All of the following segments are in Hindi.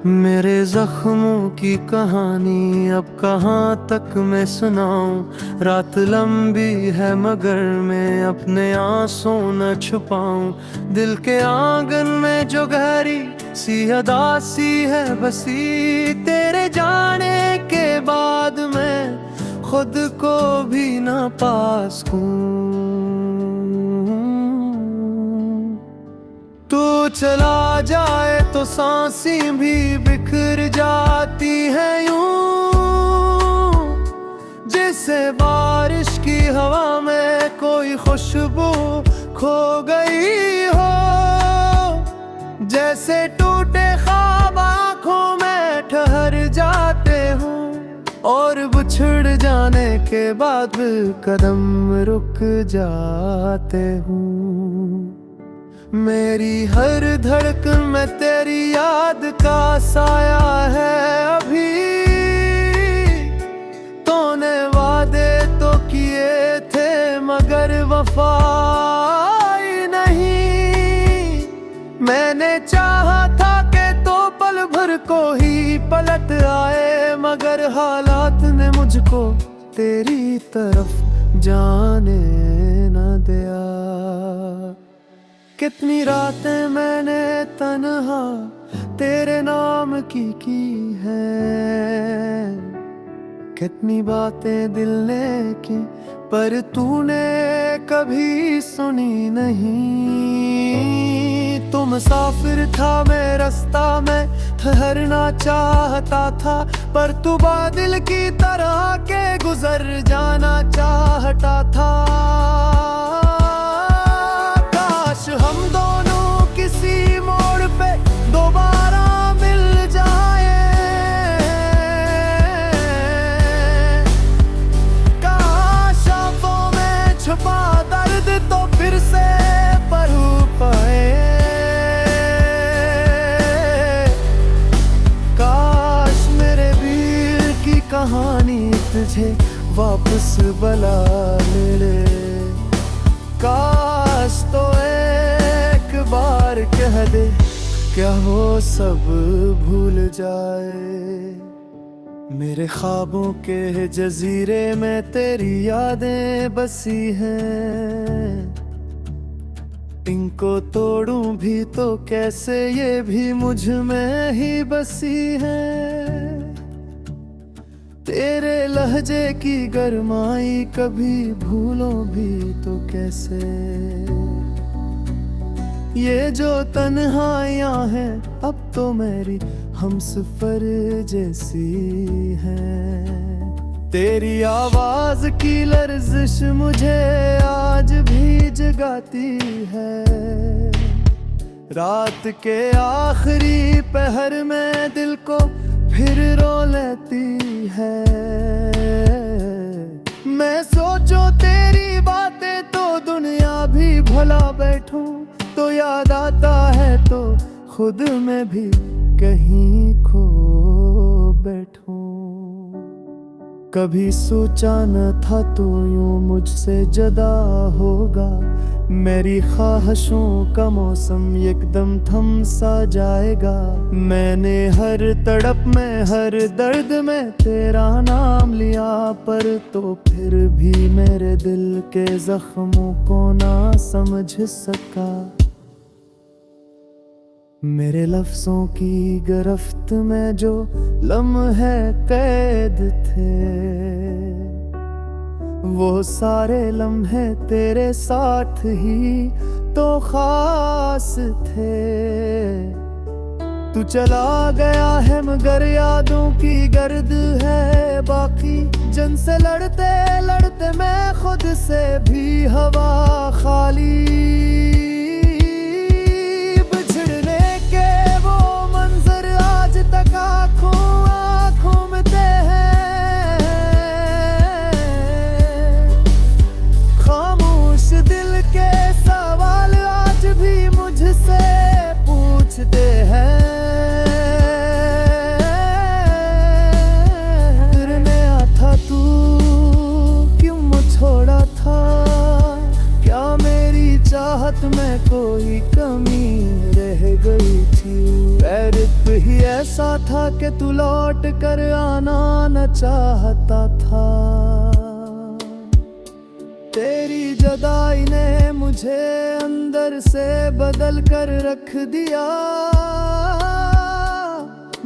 मेरे जख्मों की कहानी अब कहाँ तक मैं सुनाऊं। रात लंबी है मगर मैं अपने आंसू न छुपाऊं। दिल के आंगन में जो गहरी सी अदासी है बसी, तेरे जाने के बाद मैं खुद को भी न पास सकूं। तू चला जाए तो सांसें भी बिखर जाती है यूं, जैसे बारिश की हवा में कोई खुशबू खो गई हो। जैसे टूटे ख्वाब आंखों में ठहर जाते हूँ और बिछड़ जाने के बाद कदम रुक जाते हूँ। मेरी हर धड़कन में तेरी याद का साया है अभी। तूने वादे तो किए थे मगर वफाई नहीं। मैंने चाहा था कि तो पल भर को ही पलट आए, मगर हालात ने मुझको तेरी तरफ जाने न दिया। कितनी रातें मैंने तन्हा तेरे नाम की है, कितनी बातें दिल ने की पर तूने कभी सुनी नहीं। तू मुसाफिर था मैं रास्ता में ठहरना चाहता था, पर तू बादल की तरह के गुजर जाना चाहता था। हम दोनों किसी मोड़ पे दोबारा मिल जाए, काश आंखों में छुपा दर्द तो फिर से पढ़ पाए। काश मेरे दिल की कहानी तुझे वापस बुला ले। काश तो एक बार कह दे क्या हो सब भूल जाए। मेरे ख्वाबों के जजीरे में तेरी यादें बसी हैं, इनको तोड़ूं भी तो कैसे ये भी मुझ में ही बसी हैं। तेरे लहजे की गरमाई कभी भूलो भी तो कैसे। ये जो तन्हाइयाँ हैं अब तो मेरी हमसफर जैसी हैं। तेरी आवाज की लर्जिश मुझे आज भी जगाती है। रात के आखिरी पहर में दिल को फिर रो लेती है। मैं सोचो तेरी बातें तो दुनिया भी भुला बैठूं, तो याद आता है तो खुद में भी कहीं खो बैठूं। कभी सोचा न था तो यूं मुझसे जुदा होगा। मेरी ख्वाहिशों का मौसम एकदम थम सा जाएगा। मैंने हर तड़प में हर दर्द में तेरा नाम लिया, पर तो फिर भी मेरे दिल के जख्मों को ना समझ सका। मेरे लफ्जों की गिरफ्त में जो लम्हे कैद थे, वो सारे लम्हे तेरे साथ ही तो खास थे। तू चला गया है मगर यादों की गर्द है बाकी। जन से लड़ते लड़ते मैं खुद से भी हवा खाली। चाहत में कोई कमी रह गई थी। पैर ही ऐसा ऐसा था कि तू लौट कर आना न चाहता था। तेरी जुदाई ने मुझे अंदर से बदल कर रख दिया।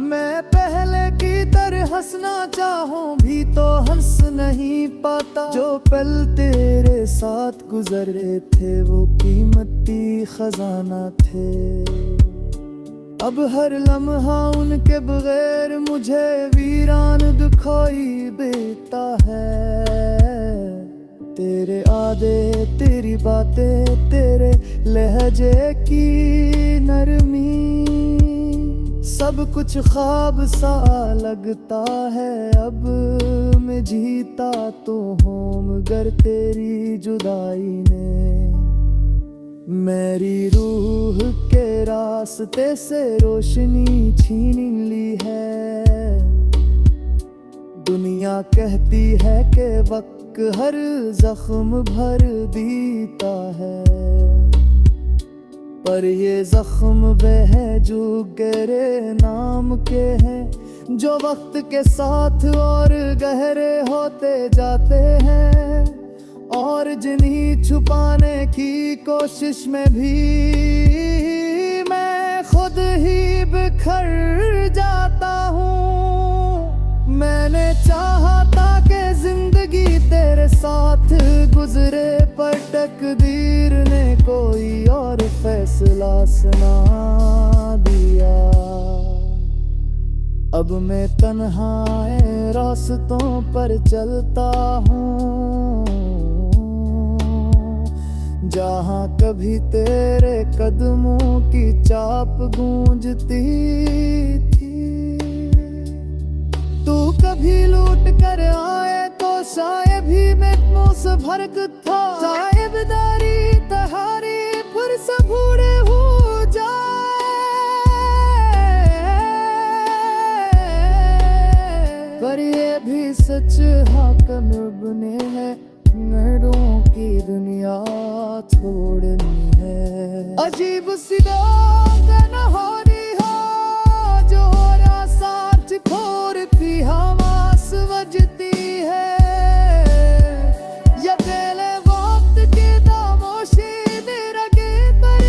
मैं पहले की तरह हंसना चाहूं भी तो हंस नहीं पाता। जो पल तेरे साथ गुजरे थे वो कीमती खजाना थे। अब हर लम्हा उनके बगैर मुझे वीरान दिखाई देता है। तेरे आदे, तेरी बातें, तेरे लहजे की नरमी, सब कुछ ख्वाब सा लगता है। अब मैं जीता तो हूँ मगर तेरी जुदाई ने मेरी रूह के रास्ते से रोशनी छीन ली है। दुनिया कहती है कि वक्त हर जख्म भर देता है, पर ये जख्म वह है जो गहरे नाम के हैं, जो वक्त के साथ और गहरे होते जाते हैं। और जिन्हें छुपाने की कोशिश में भी मैं खुद ही बिखर जाता हूँ। मैंने चाहा था कि जिंदगी तेरे साथ गुजरे, पर तकदीर ने कोई और फैसला सुना दिया। अब मैं तन्हाए रास्तों पर चलता हूँ, जहाँ कभी तेरे कदमों की चाप गूंजती थी। तू कभी लूट कर आए तो शायद भी मैं मुझसे फर्क था। साहिबदारी तहारी फिर से बूढ़े हो जाए, पर ये भी सच हाकम बने हैं, नरों की दुनिया छोड़नी है। अजीब सी नहारी हो जो साथ खोर पी हमास वजती है। अकेले वक्त की खामोशी मेरा के पर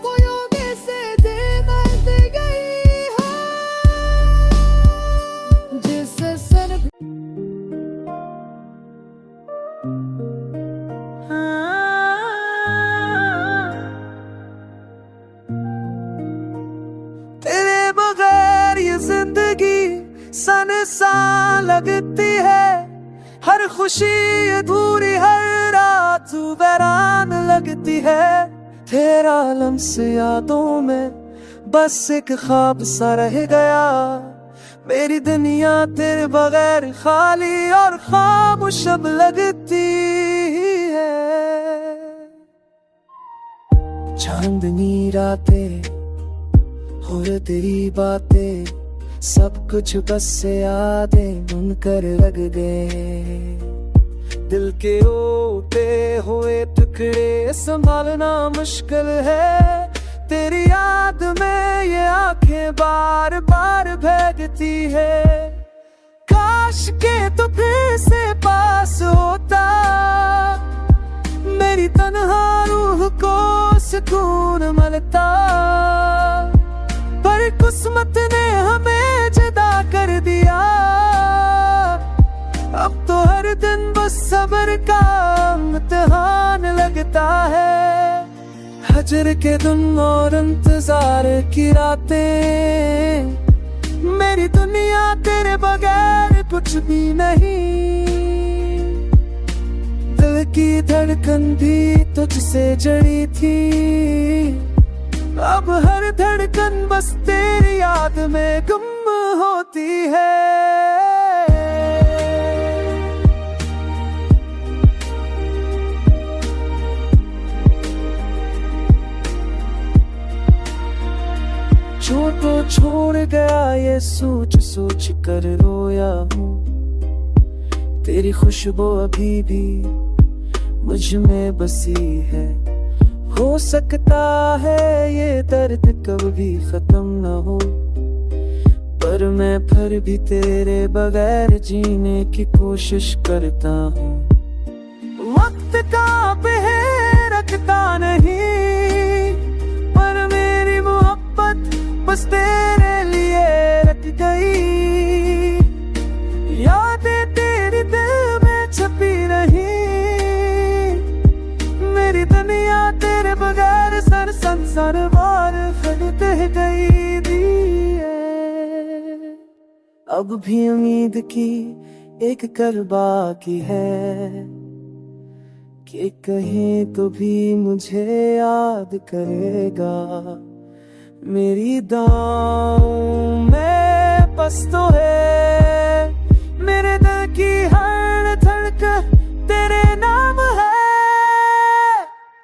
कोई से दे मर गई है, जिससे सन तेरे बगैर ये जिंदगी सन लगती है। हर खुशी अधूरी, हर रात वीरान लगती है। तेरा लम्स यादों में बस एक ख्वाब सा रह गया। मेरी दुनिया तेरे बगैर खाली और खामोश अब लगती है। चांदनी रातें और तेरी बातें, सब कुछ बस से यादें बनकर लग गए। दिल के रोते हुए टुकड़े संभालना मुश्किल है। तेरी याद में ये आंखें बार बार भीगती है। काश के तो फिर से पास होता, मेरी तन्हा रूह को सुकून मिलता। पर किस्मत ने हमें जुदा कर दिया। अब तो हर दिन बस सब्र का इम्तिहान लगता है। हजर के दिन और इंतजार की रातें, मेरी दुनिया तेरे बगैर कुछ भी नहीं। दिल की धड़कन भी तुझसे जड़ी थी। अब हर धड़कन बस तेरी याद में गुम होती है। जो तो छोड़ गया ये सोच सोच कर रोया हूँ। तेरी खुशबू अभी भी मुझ में बसी है। हो सकता है ये दर्द कभी खत्म न हो, पर मैं फिर भी तेरे बगैर जीने की कोशिश करता हूँ। वक्त का पहर रखता नहीं, पर मेरी मोहब्बत बस तेरे लिए रख गई। यादें तेरी दिल में छपी रही, मेरी दुनिया तेरे बगैर सर संसार बार फटते गई दिए। अब भी उम्मीद की एक कर बाकी है कि कहीं तो भी मुझे याद करेगा। मेरी दांव में बस तो है, मेरे दिल की हर धड़कन तेरे नाम है।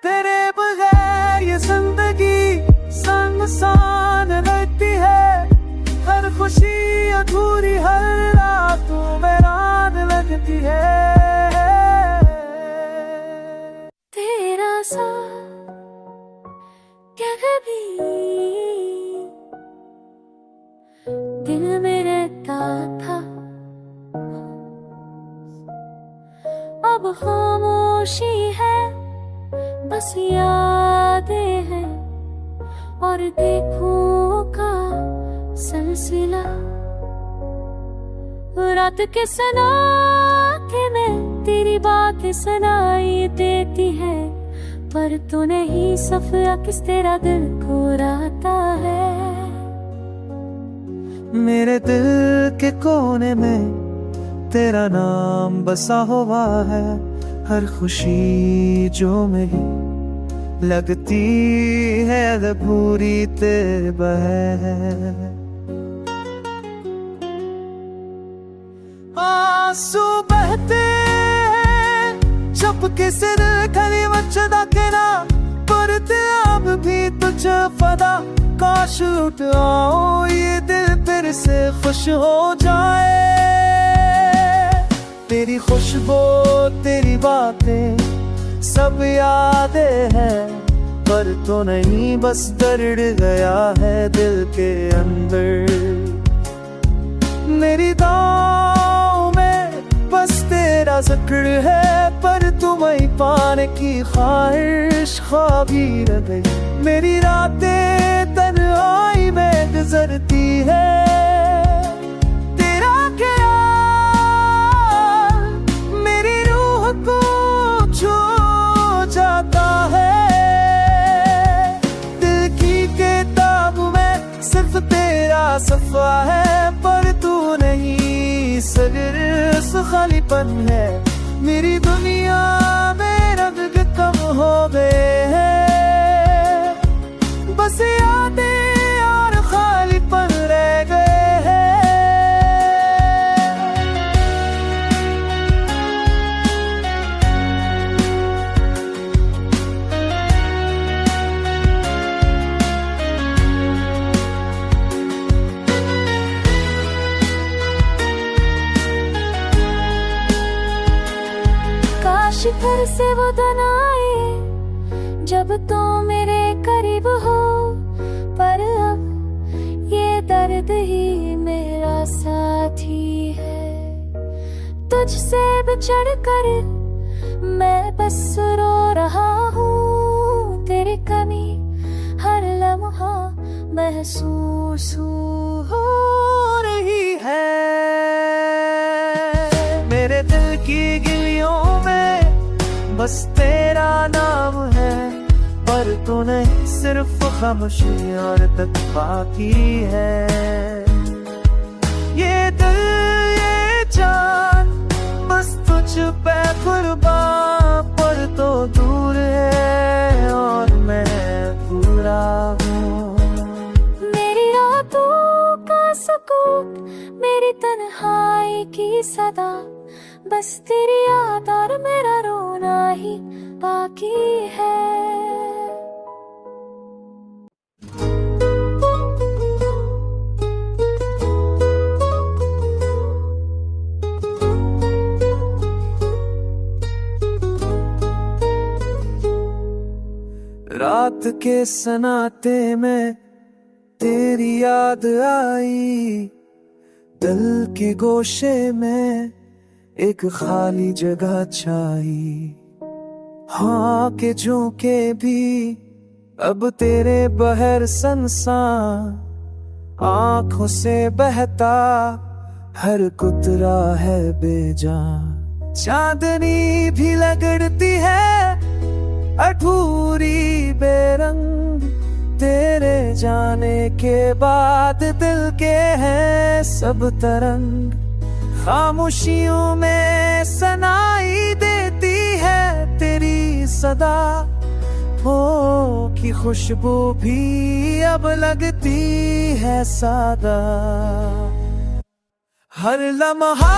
तेरे बगैर ये जिंदगी सुनसान रहती है, हर खुशी अधूरी, हर रात वीरान लगती है। तेरा साथ क्या कभी दिल में रहता था, अब खामोशी है, बस यादें हैं और देखूं का सिलसिला। रात के सना के में तेरी बात सुनाई देती है, पर तू नहीं सफिया किस तेरा दिल घुराता है। मेरे दिल के कोने में तेरा नाम बसा हुआ है, हर खुशी जो मेरी लगती है अधूरी तेरे बगैर। आंसू बहते हैं चुपके से दिल खली मचदा के ना, पर अब भी तुझ फदा। काश उठ आओ ये दिल फिर से खुश हो जाए। तेरी खुशबू तेरी बातें सब यादें हैं, पर तो नहीं बस दर्द गया है दिल के अंदर। मेरी दांव में बस तेरा जिक्र है, पर तुम्हें पाने की ख्वाहिश ख्वाबी रह गई। मेरी रातें तन्हाई में गुजरती है, तेरा ख्याल मेरी रूह को छू जाता है। दिल की किताब में सिर्फ तेरा सफा है, पर तू नहीं सिर्फ खालीपन है। मेरी दुनिया में रंग कम हो गए हैं, बस यादें और खालीपन रह गए हैं। काश फिर से वो दिन आए जब तो मेरे करीब हो, पर अब ये दर्द ही मेरा साथी है। तुझसे बिछड़ कर मैं बस रो रहा हूँ, तेरी कमी हर लम्हा महसूस हो रही है। मेरे दिल की गिलियों में बस तेरा नाम है, पर तू नहीं सिर्फ खामोशी और तक बाकी है। ये दिल ये जान बस तुझ पे कुर्बान, पर तो दूर है और मैं पूरा हूँ। मेरी रातों का सुकून, मेरी तन्हाई की सदा, बस तेरी याद और मेरा रोना ही बाकी है। रात के सन्नाटे में तेरी याद आई, दिल के गोशे में एक खाली जगह छाई, हाँ के झोंके भी अब तेरे बहर संसार, आंखों से बहता हर कुतरा है बेजान। चांदनी भी लगड़ती है अधूरी बेरंग, तेरे जाने के बाद दिल के हैं सब तरंग। खामोशियों में सुनाई देती है तेरी सदा, हो की खुशबू भी अब लगती है सादा। हर लम्हा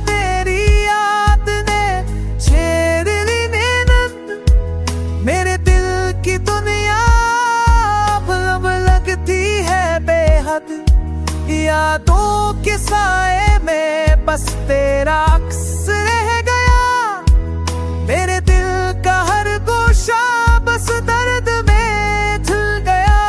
तेरी याद ने छेड़ ली नींद, मेरे दिल की दुनिया अब लगती है बेहद। यादों के साए में बस तेरा अक्स रह गया, मेरे दिल का हर गोशा बस दर्द में धुल गया।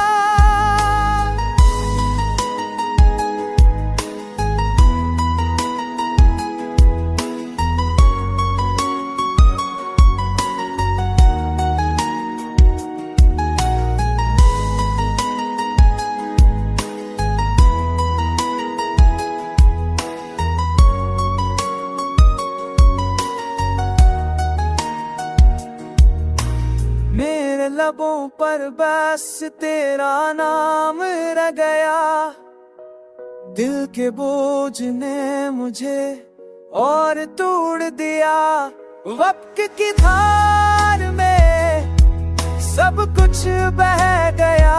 मेरे लबों पर बस तेरा नाम रह गया, दिल के बोझ ने मुझे और तोड़ दिया। वक्त की धार में सब कुछ बह गया,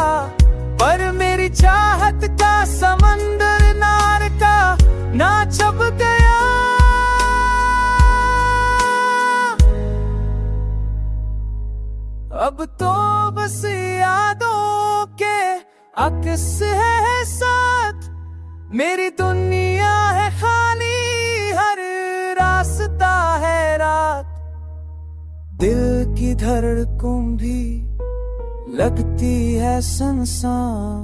पर मेरी चाहत का समंदर नार का ना छप गया। अब तो बस यादों के अक्स है साथ, मेरी दुनिया है खाली, हर रास्ता है रात। दिल की धड़कन भी लगती है सुनसान,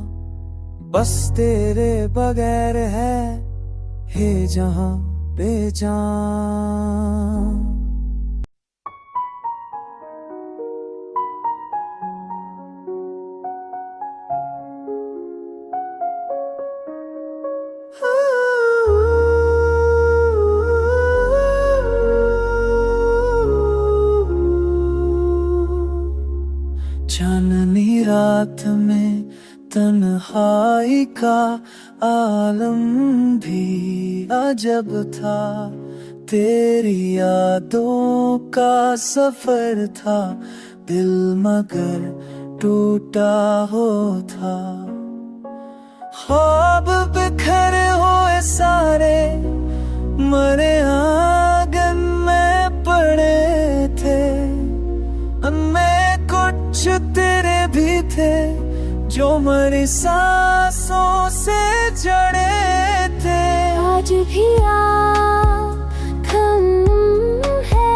बस तेरे बगैर है जहां बेजान। चांदनी रात में तन्हाई का आलम भी अजब था, तेरी यादों का सफर था, दिल मगर टूटा हो था। ख्वाब बिखरे हुए सारे मरे आंगन में पड़े थे, मैं कुछ तेरे भी थे जो मरी सांसों से जड़े थे। आज भी आँखों है,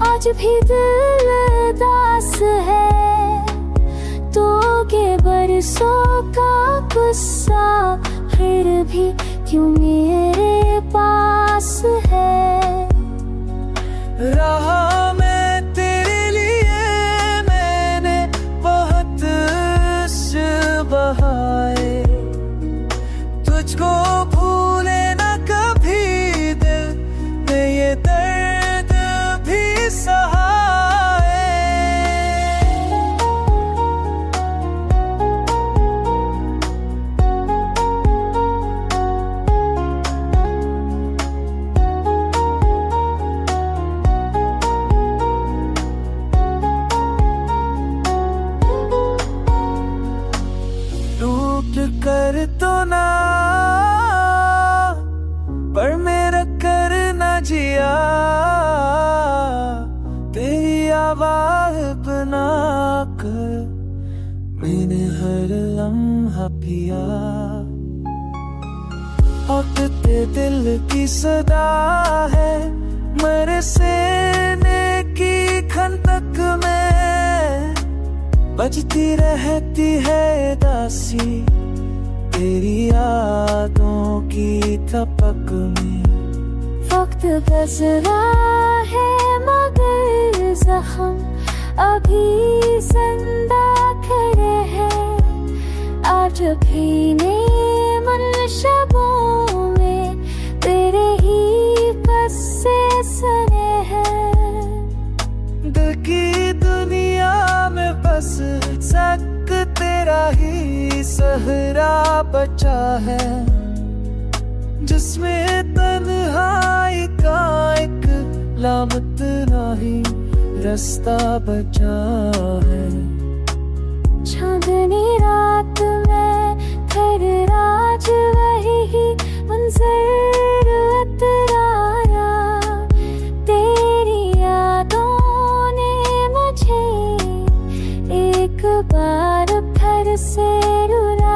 आज भी दिल दास है, तो के बरसों का गुस्सा फिर भी क्यों मेरे पास है। रहा मैं बहाए, तुझको भूले ना कभी दिल ने ये दर्द भी सहाए। कर तो ना पर मेरा कर ना जिया, तेरी आवाज़ बना कर मैंने हर लम्हा पिया। औटते दिल की सदा है मेरे सीने की खंदक में, बजती रहती है दासी तेरी यादों की थपक में। वक्त गुजरा है मगर जख्म अभी जिंदा खड़े हैं। आज भी मन शबों में तेरे ही बस से सने हैं। दिल की दुनिया में बस सक तेरा ही सहरा बचा है, जिसमें तन्हाई का एक लामत नहीं रास्ता बचा है। चांदनी रात में फिर राज वही मंजर उतराया। तेरी यादों ने मुझे एक बार फिर से रुलाया।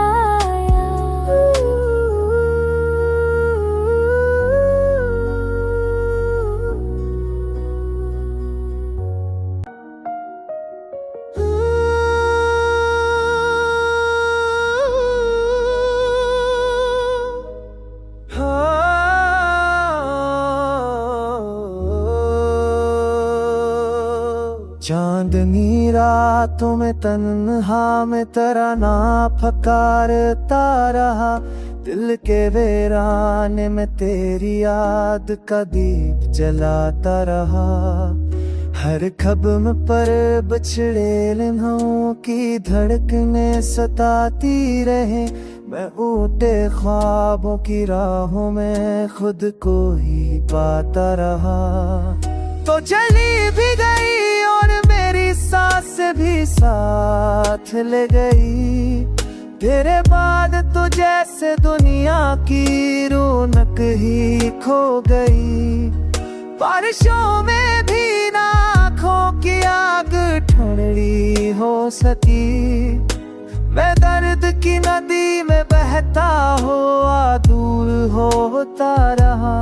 चांदनी रातों में तन्हा में तराना फकारता रहा। दिल के वीराने में तेरी याद का दीप जलाता रहा। हर खब्म पर बिछड़े लम्हों की धड़कने सताती रहे। मैं ऊटे ख्वाबों की राहों में खुद को ही पाता रहा। तो चली भी गई और मेरी सांस भी साथ ले गई। तेरे बाद तो जैसे दुनिया की रौनक ही खो गई। बारिशों में भी ना आँखों की आग ठंडी हो सकी। मैं दर्द की नदी में बहता हुआ दूर होता रहा।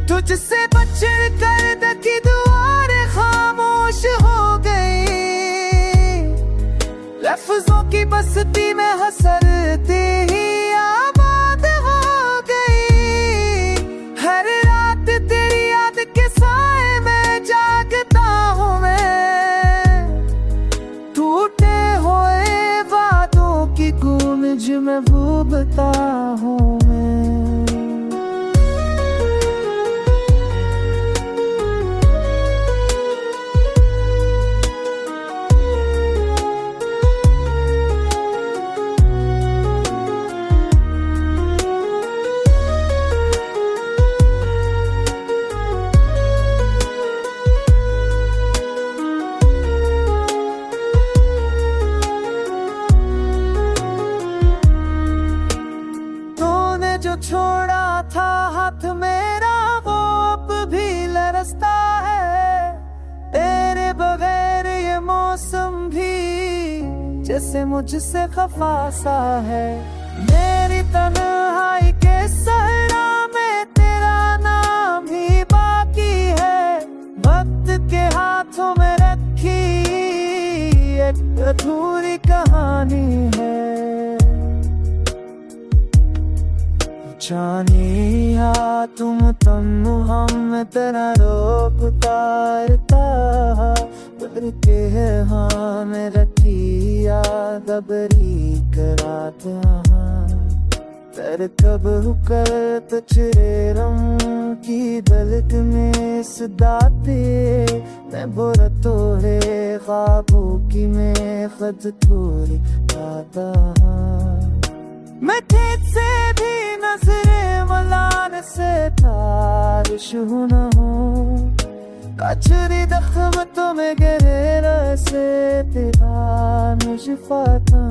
तुझसे बचड़ कर दकी दुआरें खामोश हो गई। लफ्जों की बस्ती में हसरती ही आबाद हो गई। हर रात तेरी याद के साए में जागता हूँ मैं। टूटे हुए वादों की गूंज में डूबता हूँ मैं। जो छोड़ा था हाथ मेरा वो अब भी लरसता है। तेरे बगैर ये मौसम भी जैसे मुझसे खफा सा है। मेरी तन्हाई के सहरा में तेरा नाम ही बाकी है। वक्त के हाथों में रखी एक अधूरी कहानी है। जानिया तुम तन्नु हम तेरा रोक उतारता करके है। हाँ मैं रखी याद बरी कराता। तर कब कर तचरेरम की दलक में सदाते। मैं बुरा तोरे ख्वाबों की मैं खुद थोड़ी आता। मैं ठीक से भी नजरे मलान से तारिश न हूँ। कचरी दख्म तुम्हें गिरे से तेरा मुझफाता।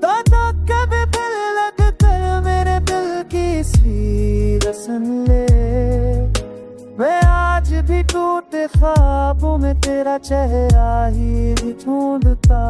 तो कभी दिल लग कर मेरे दिल की सी रसन ले। मैं आज भी टूटे ख्वाबों में तेरा चेहरा ही ढूंढता।